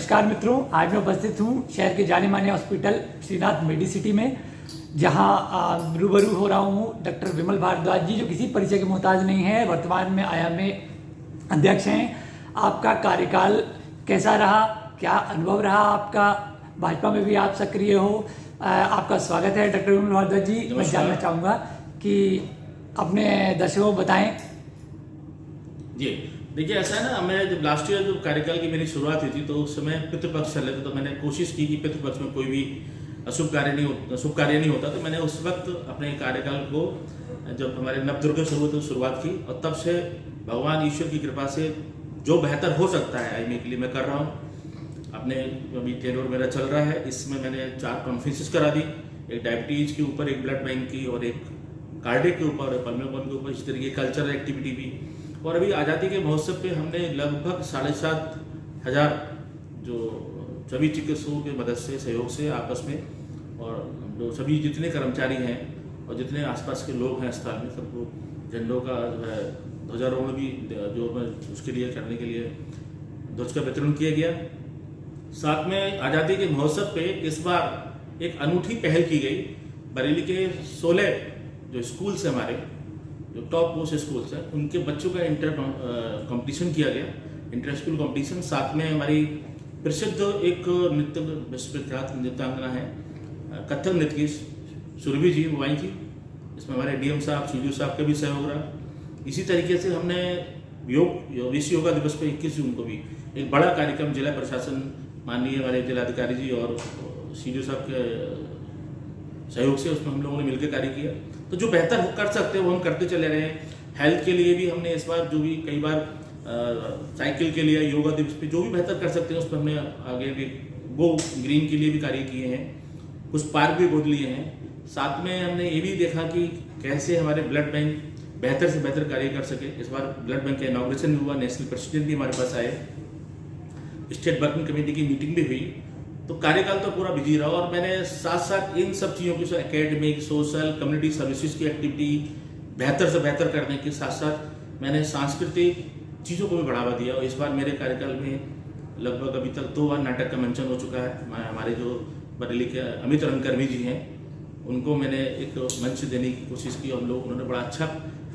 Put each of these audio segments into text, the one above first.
नमस्कार मित्रों, आज मैं उपस्थित हूँ शहर के जाने माने हॉस्पिटल श्रीनाथ मेडिसिटी में, जहाँ रूबरू हो रहा हूँ डॉक्टर विमल भारद्वाज जी, जो किसी परिचय के मोहताज नहीं है। वर्तमान में आया में अध्यक्ष हैं। आपका कार्यकाल कैसा रहा, क्या अनुभव रहा आपका? भाजपा में भी आप सक्रिय हो। आपका स्वागत है डॉक्टर विमल भारद्वाज जी। मैं जानना चाहूँगा कि अपने दर्शकों को बताएं। जी देखिए, ऐसा है ना, मैं जब लास्ट ईयर जो कार्यकाल की मेरी शुरुआत हुई थी तो उस समय पितृपक्ष चल रहे थे, तो मैंने कोशिश की कि पितृपक्ष में कोई भी शुभ कार्य नहीं होता। तो मैंने उस वक्त अपने कार्यकाल को, जब हमारे नवदुर्ग शुरुआत की, और तब से भगवान ईश्वर की कृपा से जो बेहतर हो सकता है आईएमए के लिए मैं कर रहा हूँ। अपने अभी टेनोर मेरा चल रहा है, इसमें मैंने 4 कॉन्फ्रेंसेस करा दी, एक डायबिटीज के ऊपर, एक ब्लड बैंक की, और एक कार्डियक के ऊपर, पल्मोनरी के ऊपर, इस तरीके की कल्चरल एक्टिविटी भी। और अभी आज़ादी के महोत्सव पे हमने लगभग 7,500 जो सभी चिकित्सकों की मदद से, सहयोग से आपस में, और जो सभी जितने कर्मचारी हैं और जितने आसपास के लोग हैं अस्पताल में, सबको झंडों का जो है ध्वजारोहण भी जो उसके लिए करने के लिए ध्वज का वितरण किया गया। साथ में आज़ादी के महोत्सव पे इस बार एक अनूठी पहल की गई। बरेली के 16 जो स्कूल्स हैं हमारे, जो टॉप मोस्ट स्कूल्स हैं, उनके बच्चों का इंटर कंपटीशन किया गया, इंटर स्कूल कंपटीशन। साथ में हमारी प्रसिद्ध एक नृत्य विश्वविख्यात नृत्यांगना है, कथक नृत्य की सुरभि जी, वो आई थी। इसमें हमारे डीएम साहब, सीडीओ साहब का भी सहयोग रहा। इसी तरीके से हमने विश्व योगा दिवस पे 21 जून को भी एक बड़ा कार्यक्रम जिला प्रशासन, माननीय हमारे जिलाधिकारी जी और सीडीओ साहब के सहयोग से, उसमें हम लोगों ने मिलकर कार्य किया। तो जो बेहतर कर सकते हैं वो हम करते चले रहे हैं। हेल्थ के लिए भी हमने इस बार, जो भी कई बार साइकिल के लिए, योगा दिवस पे जो भी बेहतर कर सकते हैं उस पर हमने आगे भी गो ग्रीन के लिए भी कार्य किए हैं, कुछ पार्क भी गोद लिए हैं। साथ में हमने ये भी देखा कि कैसे हमारे ब्लड बैंक बेहतर से बेहतर कार्य कर सके। इस बार ब्लड बैंक का इनॉग्रेशन भी हुआ, नेशनल प्रेसिडेंट भी हमारे पास आए, स्टेट वर्किंग कमेटी की मीटिंग भी हुई। तो कार्यकाल तो पूरा बिजी रहा। और मैंने साथ साथ इन सब चीज़ों की, एकेडमिक, सोशल, कम्युनिटी सर्विसेज की एक्टिविटी बेहतर से बेहतर करने के साथ साथ मैंने सांस्कृतिक चीज़ों को भी बढ़ावा दिया। और इस बार मेरे कार्यकाल में लगभग अभी तक 2 बार नाटक का मंचन हो चुका है। हमारे जो बरेली के अमित रंगकर्मी जी हैं, उनको मैंने एक मंच देने की कोशिश की। हम लोग, उन्होंने बड़ा अच्छा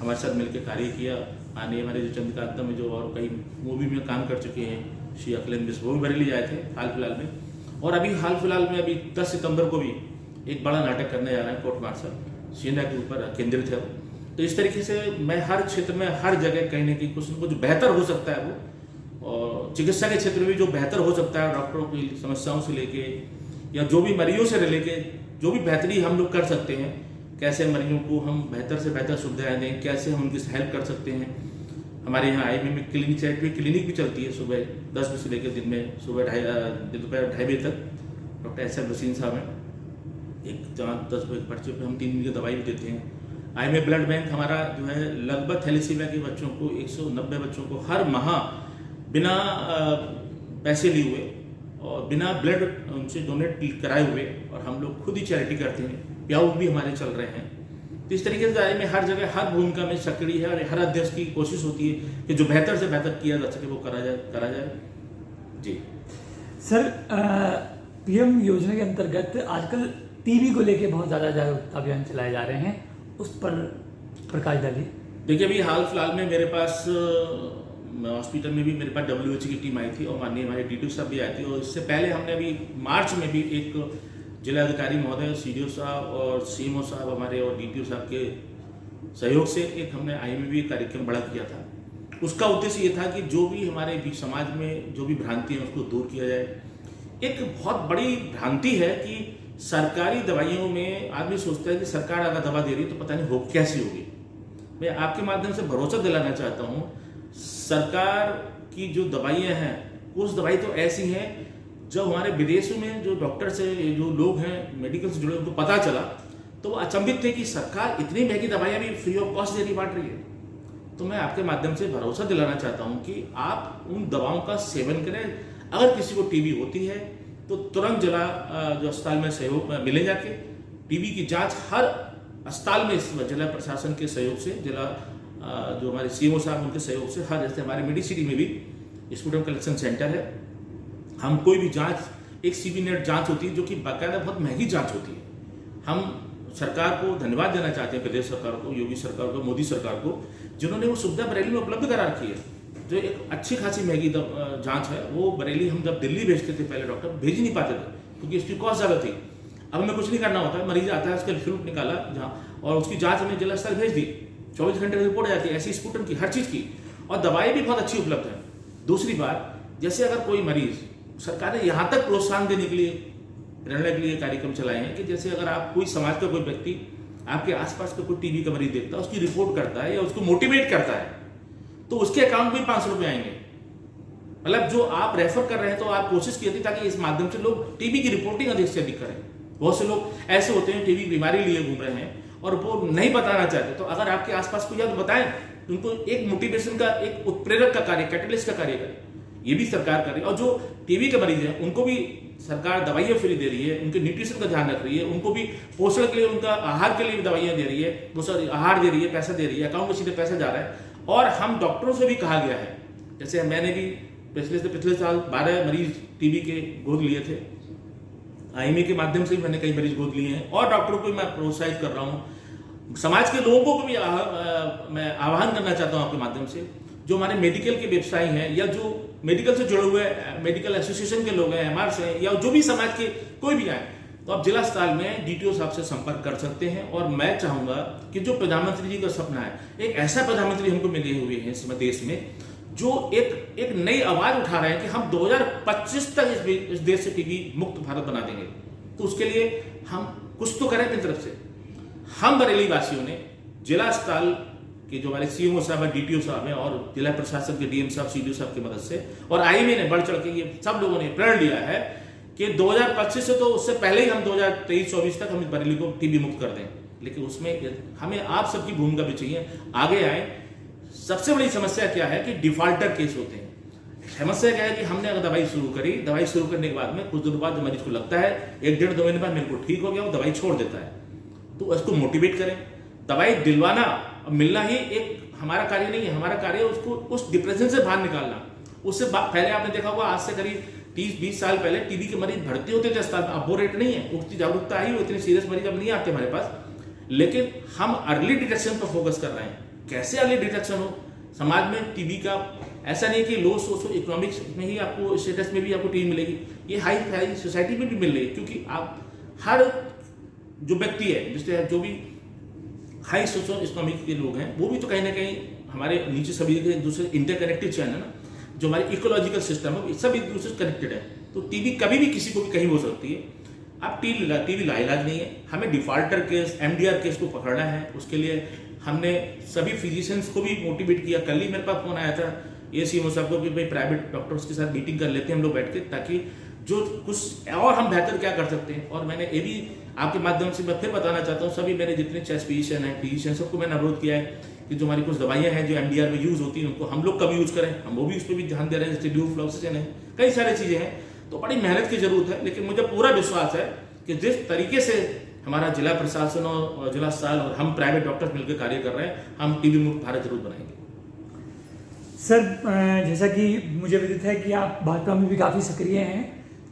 हमारे साथ मिलकर कार्य किया। आने हमारे जो चंद्रकांता में जो और कई मूवी में काम कर चुके हैं, श्री अखिलेंद्र मिश्र, वो भी बरेली आए थे हाल फिलहाल में। और अभी हाल फिलहाल में अभी 10 सितंबर को भी एक बड़ा नाटक करने जा रहे हैं, कोर्ट मार्शल सेना के ऊपर केंद्रित है। तो इस तरीके से मैं हर क्षेत्र में, हर जगह कहीं ना कहीं कुछ न कुछ जो बेहतर हो सकता है वो, और चिकित्सा के क्षेत्र में भी जो बेहतर हो सकता है, डॉक्टरों की समस्याओं से लेके या जो भी मरीजों से लेके जो भी बेहतरी हम लोग कर सकते हैं, कैसे मरीजों को हम बेहतर से बेहतर सुविधाएं दें, कैसे हम उनकी हेल्प कर सकते हैं। हमारे यहाँ आईएमए में क्लिनिक भी चलती है, सुबह 10 बजे से लेकर दिन में दोपहर 2:30 बजे तक। Doctor SM. रसीन साहब हैं, एक 10 बजे पर्चे पे हम 3 दिन की दवाई भी देते हैं। आईएमए ब्लड बैंक हमारा जो है लगभग थैलेसीमिया के बच्चों को, 190 बच्चों को हर माह बिना पैसे लिए हुए और बिना ब्लड उनसे डोनेट कराए हुए, और हम लोग खुद ही चैरिटी करते हैं। प्याउट भी हमारे चल रहे हैं। तो इस तरीके से में हर जगह, हर भूमिका में सक्रिय है, और हर अध्यक्ष की कोशिश होती है कि जो बेहतर से बेहतर किया जा सके वो करा जाए। जी सर, पीएम योजना के अंतर्गत आजकल टीबी को लेके बहुत ज़्यादा जागरूकता अभियान चलाए जा रहे हैं, उस पर प्रकाश डालिए। देखिए, अभी हाल फिलहाल में मेरे पास हॉस्पिटल में भी मेरे पास WHO की टीम आई थी, और माननीय हमारे DTO साहब भी आए थे। और इससे पहले हमने अभी मार्च में भी एक जिलाधिकारी महोदय, सीडीओ साहब और सीएमओ साहब हमारे और DTO साहब के सहयोग से एक हमने आईएमए भी कार्यक्रम बड़ा किया था। उसका उद्देश्य ये था कि जो भी हमारे बीच समाज में जो भी भ्रांति है उसको दूर किया जाए। एक बहुत बड़ी भ्रांति है कि सरकारी दवाइयों में आदमी सोचता है कि सरकार अगर दवा दे रही है तो पता नहीं हो कैसी होगी। मैं आपके माध्यम से भरोसा दिलाना चाहता हूँ, सरकार की जो दवाइयाँ हैं, कुछ दवाई तो ऐसी हैं जो हमारे विदेशों में जो डॉक्टर से, जो लोग हैं मेडिकल से जुड़े, उनको पता चला तो वो अचंभित थे कि सरकार इतनी महंगी दवाइयाँ भी फ्री ऑफ कॉस्ट देनी बांट रही है। तो मैं आपके माध्यम से भरोसा दिलाना चाहता हूँ कि आप उन दवाओं का सेवन करें। अगर किसी को टीबी होती है तो तुरंत जिला जो अस्पताल में सहयोग मिले जाके टीबी की जांच हर अस्पताल में, इस जिला प्रशासन के सहयोग से, जिला जो हमारे सीएमओ साहब उनके सहयोग से, हर, जैसे हमारे मेडिसिटी में भी स्पूटम कलेक्शन सेंटर है, हम कोई भी जांच, एक सीबी नेट जांच होती है जो कि बाकायदा बहुत महंगी जांच होती है। हम सरकार को धन्यवाद देना चाहते हैं, प्रदेश सरकार को, योगी सरकार को, मोदी सरकार को, जिन्होंने वो सुविधा बरेली में उपलब्ध करा रखी है। जो एक अच्छी खासी महंगी जांच है वो बरेली हम जब दिल्ली भेजते थे पहले डॉक्टर भेज ही नहीं पाते थे क्योंकि इसकी कॉस्ट ज़्यादा थी। अब हमें कुछ नहीं करना होता है, मरीज आता है, उसका फ्लूइड निकाला जहाँ और उसकी जांच हमें जिला स्तर भेज दी, 24 घंटे में रिपोर्ट आ जाती है, ऐसी स्पुटन की, हर चीज़ की, और दवाई भी बहुत अच्छी उपलब्ध है। दूसरी बात, जैसे अगर कोई मरीज, सरकार ने यहाँ तक प्रोत्साहन देने के लिए, प्रेरणा के लिए कार्यक्रम चलाए हैं कि जैसे अगर आप कोई समाज का कोई व्यक्ति आपके आसपास का कोई टीबी का मरीज देखता है, उसकी रिपोर्ट करता है या उसको मोटिवेट करता है, तो उसके अकाउंट में 500 रुपये आएंगे। मतलब जो आप रेफर कर रहे हैं, तो आप कोशिश की थी ताकि इस माध्यम से लोग टीबी की रिपोर्टिंग अधिक से अधिक करें। बहुत से लोग ऐसे होते हैं टीबी बीमारी लिए घूम रहे हैं और वो नहीं बताना चाहते, तो अगर आपके आसपास कोई याद बताएं, उनको एक मोटिवेशन का, एक उत्प्रेरक का कार्य, कैटलिस्ट का कार्य करें। ये भी सरकार कर रही है। और जो टीबी के मरीज हैं उनको भी सरकार दवाइयाँ फ्री दे रही है, उनके न्यूट्रिशन का ध्यान रख रही है, उनको भी पोषण के लिए, उनका आहार के लिए भी दवाइयाँ दे रही है, वो सर आहार दे रही है, पैसा दे रही है, अकाउंट में सीधे पैसा जा रहा है। और हम डॉक्टरों से भी कहा गया है, जैसे मैंने भी पिछले साल 12 मरीज टीबी के गोद लिए थे, आईएमए के माध्यम से भी मैंने कई मरीज गोद लिए हैं, और डॉक्टरों को मैं प्रोत्साहित कर रहा हूँ। समाज के लोगों को भी मैं आह्वान करना चाहता हूँ आपके माध्यम से, जो हमारे मेडिकल के व्यवसायी हैं या जो मेडिकल से जुड़े हुए मेडिकल एसोसिएशन के लोग हैं, एमआरस हैं, या जो भी समाज के कोई भी आए, तो आप जिला अस्पताल में डीटीओ साहब से संपर्क कर सकते हैं। और मैं चाहूंगा कि जो प्रधानमंत्री जी का सपना है, एक ऐसा प्रधानमंत्री हमको मिले हुए हैं इस देश में जो एक नई आवाज उठा रहे हैं कि हम 2025 तक इस देश से टीबी मुक्त भारत बना देंगे। तो उसके लिए हम कुछ तो करें अपनी तरफ से। हम बरेली वासियों ने जिला अस्पताल के जो हमारे सीएमओ साहब है, डीटीओ साहब हैं, और जिला प्रशासन के डीएम साहब, सीडीओ साहब की मदद से, और आईएमए ने बढ़ चढ़ के ये सब लोगों ने प्रण लिया है कि 2025 से, तो उससे पहले ही हम 2023-24 तक हम बरेली को टीबी मुक्त कर दें। लेकिन उसमें हमें आप सबकी भूमिका भी चाहिए, आगे आए। सबसे बड़ी समस्या क्या है कि डिफॉल्टर केस होते हैं। समस्या क्या है कि हमने अगर दवाई शुरू करी, दवाई शुरू करने के बाद में कुछ दिनों बाद मरीज को लगता है 1-1.5-2 महीने बाद मेरे को ठीक हो गया, वो दवाई छोड़ देता है। तो उसको मोटिवेट करें। दवाई दिलवाना और मिलना ही एक हमारा कार्य नहीं है, हमारा कार्य है उसको उस डिप्रेशन से बाहर निकालना। उससे पहले आपने देखा होगा, आज से करीब 30-20 साल पहले टीबी के मरीज भर्ती होते थे अस्पताल में, अब वो रेट नहीं है, उतनी जागरूकता आई, इतने सीरियस मरीज अब नहीं आते हमारे पास। लेकिन हम अर्ली डिटेक्शन पर फोकस कर रहे हैं। कैसे अर्ली डिटेक्शन हो समाज में टीबी का? ऐसा नहीं कि लो सोशो इकोनॉमिक्स में ही आपको, स्टेटस में भी आपको टीबी मिलेगी, ये हाई सोसाइटी में भी मिल रही है। क्योंकि आप हर जो व्यक्ति है, जिससे जो भी हाई सोशो इकोनॉमिक के लोग हैं, वो भी तो कहीं ना कहीं हमारे नीचे सभी एक दूसरे इंटरकनेक्टेड चैन है ना, जो हमारे इकोलॉजिकल सिस्टम है सब एक दूसरे से कनेक्टेड है। तो टीबी कभी भी किसी को भी कहीं हो सकती है। अब टीबी लाइलाज नहीं है, हमें डिफॉल्टर केस, एमडीआर केस को पकड़ना है। उसके लिए हमने सभी फिजिशियंस को भी मोटिवेट किया। कल ही मेरे पास फोन आया था सीएमओ साहब को कि भाई प्राइवेट डॉक्टर्स के साथ मीटिंग कर लेते हैं हम लोग बैठ के, ताकि जो कुछ और हम बेहतर क्या कर सकते हैं। और मैंने ये भी आपके माध्यम से मैं फिर बताना चाहता हूँ, सभी मेरे जितने चेस्ट फिजिशियन हैं, फिजिशियन, सबको मैंने अनुरोध किया है कि जो हमारी कुछ दवाइयाँ हैं जो एमडीआर में यूज होती हैं, उनको हम लोग कब यूज करें, हम वो भी उस पर भी ध्यान दे रहे हैं। जैसे ड्यूफ्लॉक्सिसिन है, कई सारी चीजें हैं। तो बड़ी मेहनत की जरूरत है, लेकिन मुझे पूरा विश्वास है कि जिस तरीके से हमारा जिला प्रशासन और जिला अस्पताल और हम प्राइवेट डॉक्टर्स मिलकर कार्य कर रहे हैं, हम टीबी मुक्त भारत जरूर बनाएंगे। सर, जैसा कि मुझे विदित है कि आप भाजपा में भी काफ़ी सक्रिय हैं,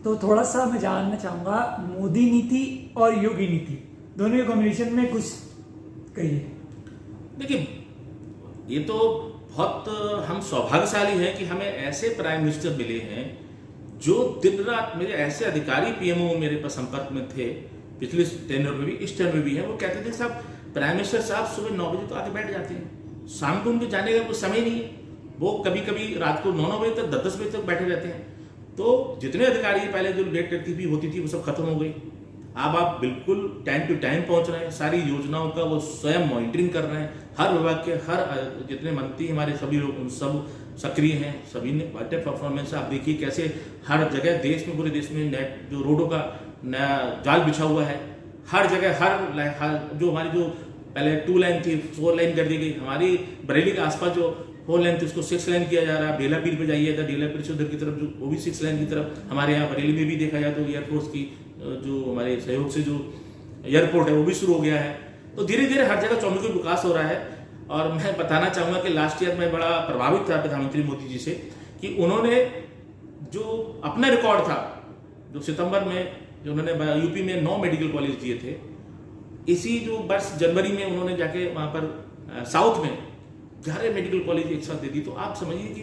तो थोड़ा सा मैं जानना चाहूँगा, मोदी नीति और योगी नीति दोनों के कॉम्बिनेशन में कुछ कहिए। देखिए, ये तो बहुत हम सौभाग्यशाली हैं कि हमें ऐसे प्राइम मिनिस्टर मिले हैं जो दिन रात, मेरे ऐसे अधिकारी पीएमओ मेरे पास संपर्क में थे पिछले टेन्योर में भी, इस टेन्योर में भी है। वो कहते थे साहब, प्राइम मिनिस्टर साहब सुबह 9 बजे तो आके बैठ जाते हैं, शाम को उनके जाने का कुछ समय नहीं है। वो कभी कभी रात को 9 बजे तक, 10 बजे तक बैठे रहते हैं। तो जितने अधिकारी पहले जो लेट भी होती थी वो सब खत्म हो गई। अब आप बिल्कुल टाइम टू टाइम पहुंच रहे हैं, सारी योजनाओं का वो स्वयं मॉनिटरिंग कर रहे हैं। हर विभाग के हर जितने मंत्री हमारे सभी लोग उन सब सक्रिय हैं, सभी ने बेटर परफॉर्मेंस। आप देखिए कैसे हर जगह देश में, पूरे देश में नेट जो रोडों का नया जाल बिछा हुआ है, हर जगह हर जो हमारी जो पहले 2 लाइन थी 4 लाइन कर दी गई। हमारी बरेली के आसपास जो 4 लाइन थी उसको 6 लाइन किया जा रहा है। ढेला पीर पे जाइएगा, ढेला पीर से उधर की तरफ जो वो भी 6 लाइन की तरफ। हमारे यहाँ बरेली में भी देखा जाए तो एयरफोर्स की जो हमारे सहयोग से जो एयरपोर्ट है वो भी शुरू हो गया है। तो धीरे धीरे हर जगह चौमुखी विकास हो रहा है। और मैं बताना चाहूँगा कि लास्ट ईयर में बड़ा प्रभावित था प्रधानमंत्री मोदी जी से कि उन्होंने जो अपना रिकॉर्ड था, जो सितंबर में जो उन्होंने यूपी में 9 मेडिकल कॉलेज दिए थे, इसी जो वर्ष जनवरी में उन्होंने जाके वहाँ पर साउथ में 11 मेडिकल कॉलेज एक साथ दे दी। तो आप समझिए कि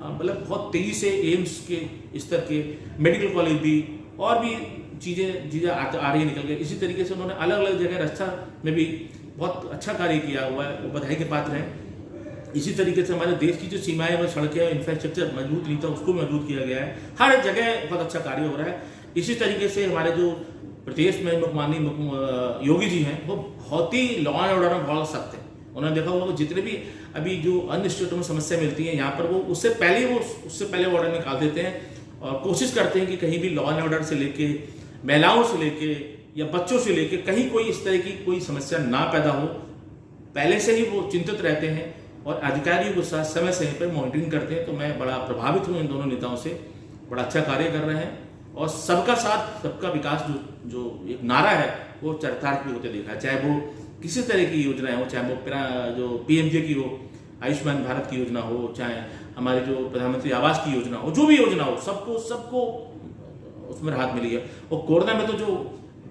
मतलब बहुत तेजी से एम्स के स्तर के मेडिकल कॉलेज भी और भी चीज़ें आ रही निकल गए। इसी तरीके से उन्होंने अलग अलग जगह रास्ता में भी बहुत अच्छा कार्य किया हुआ है, वो बधाई के पात्र हैं। इसी तरीके से हमारे देश की जो सीमाएं व सड़कें इंफ्रास्ट्रक्चर मजबूत नहीं था, उसको मजबूत किया गया है। हर जगह बहुत अच्छा कार्य हो रहा है। इसी तरीके से हमारे जो प्रदेश में मुख्यमंत्री योगी जी हैं, वो बहुत ही लॉ एंड ऑर्डर में बहुत सख्त है। उन्होंने देखा होगा जितने भी अभी जो अन्य स्टेटों में समस्या मिलती है, यहाँ पर वो उससे पहले ऑर्डर निकाल देते हैं और कोशिश करते हैं कि कहीं भी लॉ एंड ऑर्डर से लेके, महिलाओं से लेके या बच्चों से लेके कहीं कोई इस तरह की कोई समस्या ना पैदा हो। पहले से ही वो चिंतित रहते हैं और अधिकारियों के साथ समय समय पर मॉनिटरिंग करते हैं। तो मैं बड़ा प्रभावित हूँ इन दोनों नेताओं से, बड़ा अच्छा कार्य कर रहे हैं और सबका साथ सबका विकास जो एक नारा है वो चरितार्थ भी होते देखा है। चाहे वो किसी तरह की योजनाएं हो, चाहे वो जो पीएमजे की हो, आयुष्मान भारत की योजना हो, चाहे हमारे जो प्रधानमंत्री आवास की योजना हो, जो भी योजना हो, सबको उसमें राहत मिली है। और कोरोना में तो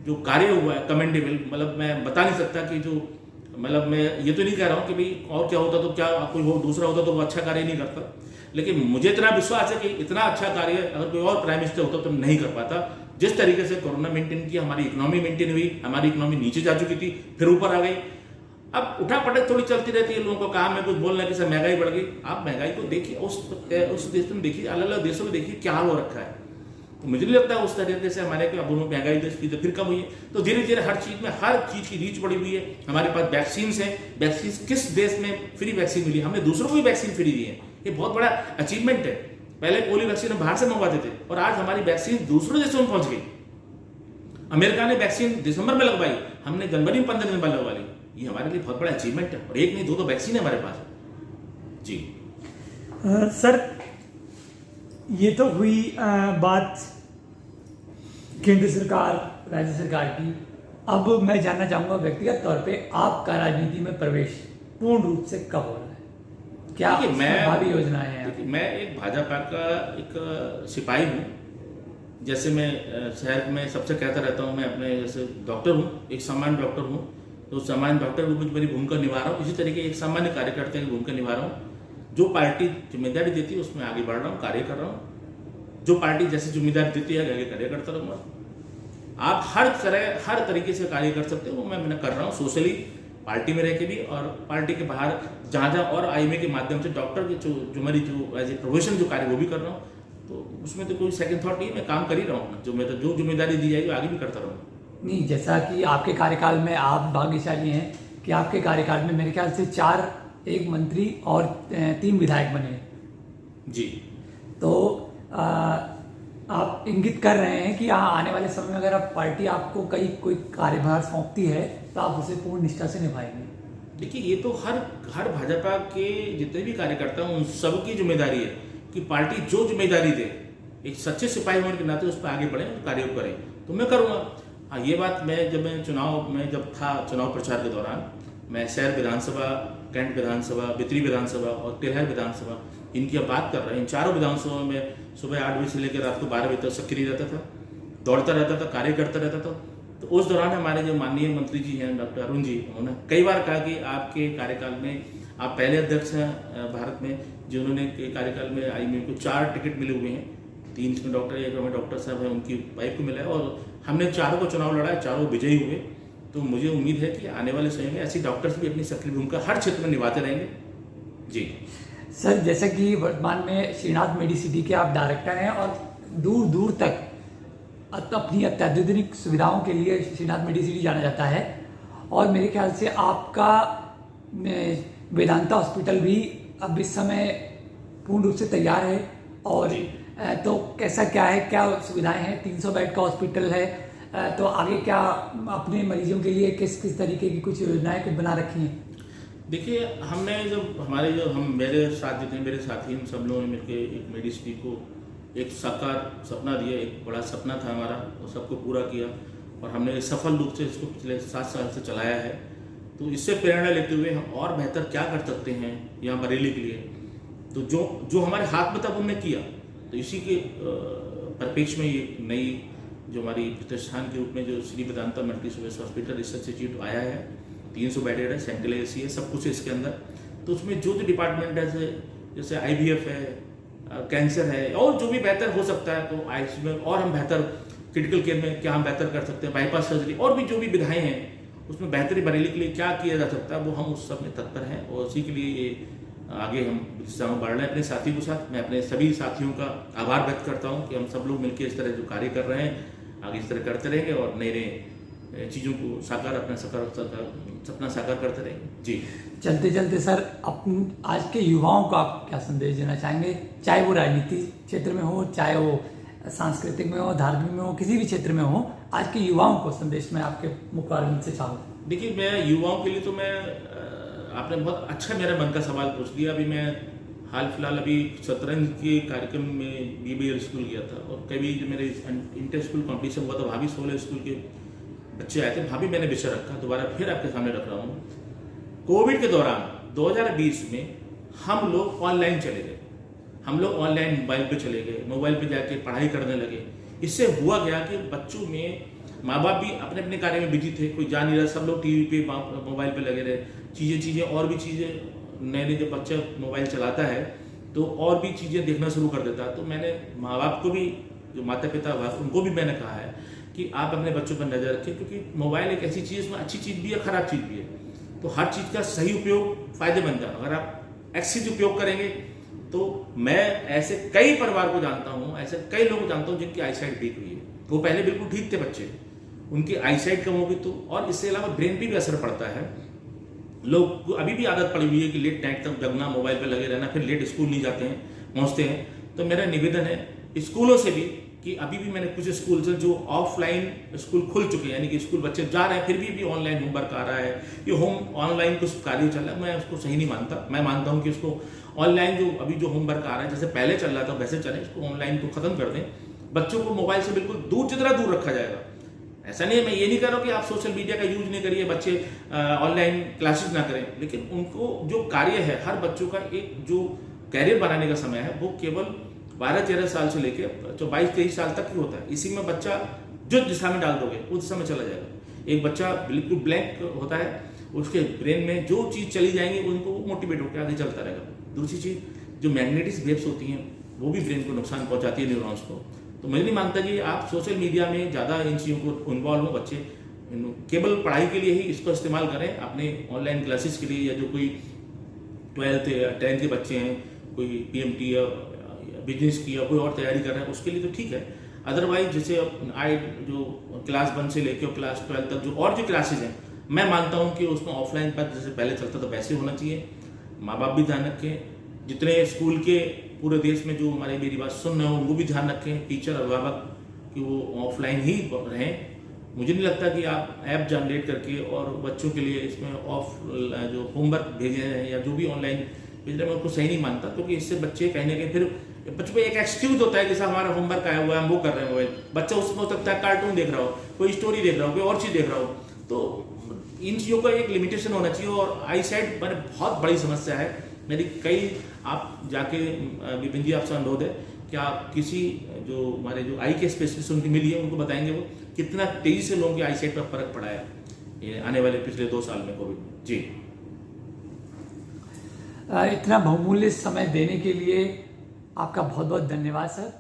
जो कार्य हुआ है कमेंडेबल, मतलब मैं बता नहीं सकता कि जो, मतलब मैं ये तो नहीं कह रहा हूँ कि भाई और क्या होता तो क्या कोई वो दूसरा होता तो वो अच्छा कार्य नहीं करता, लेकिन मुझे इतना विश्वास है कि इतना अच्छा कार्य अगर कोई और प्राइम मिनिस्टर होता तो नहीं कर पाता। जिस तरीके से कोरोना मेंटेन किया, हमारी इकोनॉमी मेंटेन हुई, हमारी इकोनॉमी नीचे जा चुकी थी फिर ऊपर आ गई। अब उठापटक थोड़ी चलती रहती है, लोगों को काम में कुछ बोलना कि सर महंगाई बढ़ गई। आप महंगाई को देखिए, उस देश में देखिए, अलग अलग देशों में देखिए क्या हाल हो रखा है। तो मुझे नहीं लगता उस तरीके से हमारे अब महंगाई देश की तो फिर कम हुई है। तो धीरे धीरे हर चीज की रीच बढ़ी हुई है। हमारे पास वैक्सीन है, वैक्सीन किस देश में फ्री वैक्सीन मिली, हमने दूसरों को भी वैक्सीन फ्री दी है। ये बहुत बड़ा अचीवमेंट है। पहले पोलियो वैक्सीन हम बाहर से मंगवाते थे और आज हमारी वैक्सीन दूसरे देशों में पहुंच गई। अमेरिका ने वैक्सीन दिसंबर में लगवाई, हमने जनवरी में 15 दिन बाद लगवा ली। ये हमारे लिए बहुत बड़ा अचीवमेंट है और एक नहीं दो वैक्सीन है हमारे पास जी। सर ये तो हुई बात केंद्र सरकार राज्य सरकार की। अब मैं जानना चाहूंगा व्यक्तिगत तौर पे आपका राजनीति में प्रवेश पूर्ण रूप से कब हो रहा है, क्या भावी योजनाएं हैं? मैं एक भाजपा का एक सिपाही हूँ। जैसे मैं शहर में सबसे कहता रहता हूँ, मैं अपने जैसे डॉक्टर हूँ, एक सामान्य डॉक्टर हूँ, तो सामान्य डॉक्टर को मेरी भूमिका निभा रहा हूँ। इसी तरीके एक सामान्य कार्यकर्ता की भूमिका निभा रहा हूँ। जो पार्टी जिम्मेदारी देती है उसमें आगे बढ़ रहा हूँ, कार्य कर रहा हूँ। जो पार्टी जैसे जिम्मेदारी देती है आगे कार्य करता रहूँगा। आप हर तरीके से कार्य कर सकते हो, वो मैं कर रहा हूँ, सोशली पार्टी में रह के भी और पार्टी के बाहर जहाँ और आईएमए के माध्यम से डॉक्टर के जो मेरी जो एज ए प्रोफेशन जो कार्य वो भी कर रहा हूँ। तो उसमें तो कोई सेकंड थॉट नहीं, मैं काम कर ही रहा हूँ। जो जिम्मेदारी दी जाएगी आगे भी करता रहूँगा। नहीं, जैसा कि आपके कार्यकाल में आप भाग्यशाली हैं कि आपके कार्यकाल में मेरे ख्याल से 4 एक मंत्री और 3 विधायक बने जी। तो आप इंगित कर रहे हैं कि आने वाले समय में अगर आप पार्टी आपको कोई कार्यभार सौंपती है तो आप उसे पूर्ण निष्ठा से निभाएंगे? देखिए, ये तो हर भाजपा के जितने भी कार्यकर्ता हैं उन सबकी जिम्मेदारी है कि पार्टी जो जिम्मेदारी दे, एक सच्चे सिपाही होने के नाते उस पर आगे बढ़े, कार्य करें। तो मैं करूँगा। हाँ, ये बात मैं जब था चुनाव प्रचार के दौरान, मैं शहर विधानसभा, कैंट विधानसभा, बितरी विधानसभा और तिलहर विधानसभा, इनकी अब बात कर रहे हैं। इन चारों विधानसभा में सुबह 8 बजे से लेकर रात को 12 बजे तक सक्रिय रहता था, दौड़ता रहता था, कार्य करता रहता था। तो उस दौरान हमारे जो माननीय मंत्री जी हैं डॉक्टर अरुण जी, उन्होंने कई बार कहा कि आपके कार्यकाल में आप पहले अध्यक्ष हैं भारत में जिन्होंने कार्यकाल में आईएमए को 4 टिकट मिले हुए हैं, 3 इसमें डॉक्टर, एक में डॉक्टर साहब है, उनकी वाइफ को मिला है और हमने चारों को चुनाव लड़ा है, चारों विजयी हुए। तो मुझे उम्मीद है कि आने वाले समय में ऐसी डॉक्टर्स भी अपनी सक्रिय भूमिका हर क्षेत्र में निभाते रहेंगे जी। सर, जैसा कि वर्तमान में श्रीनाथ मेडिसिटी के आप डायरेक्टर हैं और दूर दूर तक अपनी अत्याधुनिक सुविधाओं के लिए श्रीनाथ मेडिसिटी जाना जाता है और मेरे ख्याल से आपका वेदांता हॉस्पिटल भी अब इस समय पूर्ण रूप से तैयार है। और तो कैसा क्या है, क्या सुविधाएं हैं? 300 बेड का हॉस्पिटल है, तो आगे क्या अपने मरीजों के लिए किस तरीके की कुछ योजनाएं कुछ बना रखी हैं? देखिए, हमने मेरे साथ जितने मेरे साथी हम सब लोगों ने मिलकर एक मेडिसिटी को एक साकार सपना दिया, एक बड़ा सपना था हमारा, वो सबको पूरा किया और हमने सफल रूप से इसको पिछले 7 साल से चलाया है। तो इससे प्रेरणा लेते हुए हम और बेहतर क्या कर सकते हैं यहाँ बरेली के लिए, तो जो हमारे हाथ में था उनने किया। तो इसी के परिप्रेक्ष्य में ये नई जो हमारी प्रतिष्ठान के रूप में जो Shri Vedanta multi speciality hospital research institute आया है, 300 बेडेड है, सेंट्रल एसी है, सब कुछ है इसके अंदर। तो उसमें जो डिपार्टमेंट है जैसे IVF है, कैंसर है, और जो भी बेहतर हो सकता है तो आईसीयू में, और हम बेहतर क्रिटिकल केयर में क्या हम बेहतर कर सकते हैं, बाईपास सर्जरी, और भी जो भी विधाएं हैं उसमें बेहतरी बरेली के लिए क्या किया जा सकता है, वो हम उस सब में तत्पर हैं। और उसी के लिए ये आगे हम बढ़ रहे हैं अपने साथियों के साथ। मैं अपने सभी साथियों का आभार व्यक्त करता हूँ कि हम सब लोग मिलकर इस तरह जो कार्य कर रहे हैं आगे इस तरह करते रहेंगे और नए नए चीज़ों को सपना साकार करते रहेंगे। जी, चलते चलते सर, आज के युवाओं को आप क्या संदेश देना चाहेंगे, चाहे वो राजनीति क्षेत्र में हो, चाहे वो सांस्कृतिक में हो, धार्मिक में हो, किसी भी क्षेत्र में हो, आज के युवाओं को संदेश में आपके मुखारविंद से चाहूँगा। देखिए, मैं युवाओं के लिए तो आपने बहुत अच्छा मेरा मन का सवाल पूछ लिया। अभी मैं हाल फिलहाल अभी शतरंज के कार्यक्रम में BBL स्कूल गया था, और कभी जो मेरे इंटर स्कूल कॉम्पिटिशन हुआ था, भाभी 16 स्कूल के बच्चे आए थे, भाभी मैंने विषय रखा, दोबारा फिर आपके सामने रख रहा हूँ। कोविड के दौरान 2020 में हम लोग ऑनलाइन चले गए, हम लोग ऑनलाइन मोबाइल पे चले गए, मोबाइल पे जाके पढ़ाई करने लगे। इससे हुआ गया कि बच्चों में, माँ बाप भी अपने अपने कार्य में बिजी थे, कोई जा नहीं रहा, सब लोग टीवी पे मोबाइल पे लगे रहे। चीज़ें और भी चीज़ें नए जब बच्चा मोबाइल चलाता है तो और भी चीज़ें देखना शुरू कर देता है। तो मैंने माँ बाप को भी, जो माता पिता उनको भी मैंने कहा है कि आप अपने बच्चों पर नज़र रखें, क्योंकि मोबाइल एक ऐसी चीज़, उसमें अच्छी चीज़ भी है, ख़राब चीज़ भी है। तो हर चीज़ का सही उपयोग फ़ायदेमंद है। अगर आप एक्सेस उपयोग करेंगे तो मैं ऐसे कई परिवार को जानता हूँ, ऐसे कई लोग जानता हूँ जिनकी आईसाइट वीक हुई है। वो पहले बिल्कुल ठीक थे बच्चे, उनकी आईसाइट कम होगी तो, और इससे अलावा ब्रेन पे भी असर पड़ता है। लोग को अभी भी आदत पड़ी हुई है कि लेट नाइट तक जगना, मोबाइल पे लगे रहना, फिर लेट स्कूल नहीं जाते हैं, पहुँचते हैं। तो मेरा निवेदन है स्कूलों से भी कि अभी भी मैंने कुछ स्कूल से जो ऑफलाइन स्कूल खुल चुके हैं, यानी कि स्कूल बच्चे जा रहे हैं फिर भी ऑनलाइन होमवर्क आ रहा है, ये ऑनलाइन कुछ कार्य चल रहा है, मैं उसको सही नहीं मानता। मैं मानता हूँ कि उसको ऑनलाइन जो अभी जो होमवर्क आ रहा है, जैसे पहले चल रहा था वैसे चले, इसको ऑनलाइन को खत्म कर दें। बच्चों को मोबाइल से बिल्कुल जितना दूर रखा जाएगा। ऐसा नहीं है, मैं ये नहीं कर रहा हूँ कि आप सोशल मीडिया का यूज नहीं करिए, बच्चे ऑनलाइन क्लासेस ना करें, लेकिन उनको जो कार्य है, हर बच्चों का एक जो कैरियर बनाने का समय है वो केवल 12-13 साल से लेकर तो 22-23 साल तक ही होता है। इसी में बच्चा जो दिशा में डाल दोगे उस दिशा में चला जाएगा। एक बच्चा बिल्कुल ब्लैंक होता है, उसके ब्रेन में जो चीज़ चली जाएंगी उनको मोटिवेट होकर आगे चलता रहेगा। दूसरी चीज़, जो मैग्नेटिक वेव्स होती हैं वो भी ब्रेन को नुकसान पहुंचाती है, न्यूरॉन्स को। तो मैं नहीं मानता कि आप सोशल मीडिया में ज़्यादा इन चीज़ों को इन्वॉल्व हो। बच्चे केवल पढ़ाई के लिए ही इसको इस्तेमाल करें, अपने ऑनलाइन क्लासेस के लिए, या जो कोई 12th या 10th के बच्चे हैं, कोई PMT या बिजनेस की या कोई और तैयारी कर रहे हैं, उसके लिए तो ठीक है। अदरवाइज जैसे जो क्लास 1 से लेकर क्लास 12 तक जो और जो क्लासेज हैं, मैं मानता हूँ कि उसमें ऑफलाइन पर जैसे पहले चलता था वैसे होना चाहिए। माँ बाप भी ध्यान रखें, जितने स्कूल के पूरे देश में जो हमारी मेरी बात सुन रहे हो उनको भी ध्यान रखें, टीचर अभिभावक, कि वो ऑफलाइन ही रहें। मुझे नहीं लगता कि आप ऐप जनरेट करके और बच्चों के लिए इसमें जो होमवर्क भेजे हैं या जो भी ऑनलाइन भेज रहे हैं, मैं उनको सही नहीं मानता, क्योंकि इससे बच्चे कहीं ना कहीं फिर बच्चों पे एक एक्सक्यूज होता है कि साहब हमारा होमवर्क आया हुआ है, हम वो कर रहे हैं मोबाइल। बच्चा उसमें हो सकता है कार्टून देख रहा हो, कोई स्टोरी देख रहा हो, कोई और चीज़ देख रहा हो। तो इन चीज़ों का एक लिमिटेशन होना चाहिए। और आई साइट मैंने बहुत बड़ी समस्या है मेरी। कई आप जाके विपिन जी, आपसे अनुरोध है कि आप किसी जो हमारे जो आई के स्पेशलिस्ट उनकी मिलिए, उनको बताएंगे वो कितना तेजी से लोगों की आई साइट पर फर्क पड़ा है ये आने वाले पिछले 2 साल में कोविड। जी, इतना बहुमूल्य समय देने के लिए आपका बहुत बहुत धन्यवाद सर।